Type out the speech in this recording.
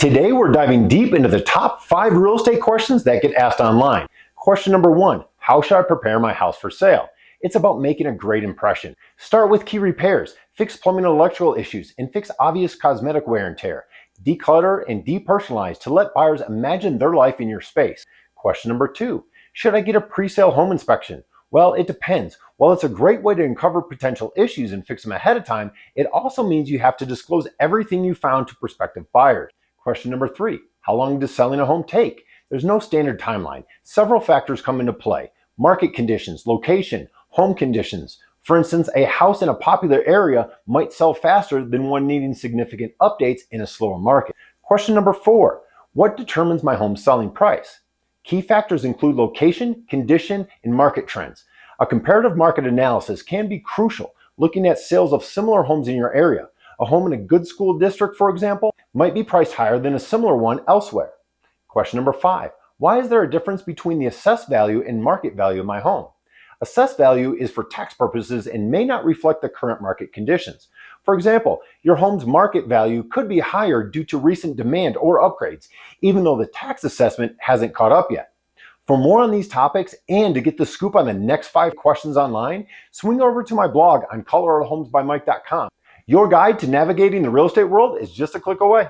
Today we're diving deep into the top 5 real estate questions that get asked online. Question number 1, how should I prepare my house for sale? It's about making a great impression. Start with key repairs, fix plumbing and electrical issues, and fix obvious cosmetic wear and tear. Declutter and depersonalize to let buyers imagine their life in your space. Question number 2, should I get a pre-sale home inspection? Well, it depends. While it's a great way to uncover potential issues and fix them ahead of time, it also means you have to disclose everything you found to prospective buyers. Question number 3, how long does selling a home take? There's no standard timeline. Several factors come into play. Market conditions, location, home conditions. For instance, a house in a popular area might sell faster than one needing significant updates in a slower market. Question number 4, what determines my home selling price? Key factors include location, condition, and market trends. A comparative market analysis can be crucial, looking at sales of similar homes in your area. A home in a good school district, for example, might be priced higher than a similar one elsewhere. Question number 5, why is there a difference between the assessed value and market value of my home? Assessed value is for tax purposes and may not reflect the current market conditions. For example, your home's market value could be higher due to recent demand or upgrades, even though the tax assessment hasn't caught up yet. For more on these topics and to get the scoop on the next 5 questions online, swing over to my blog on coloradahomesbymike.com. Your guide to navigating the real estate world is just a click away.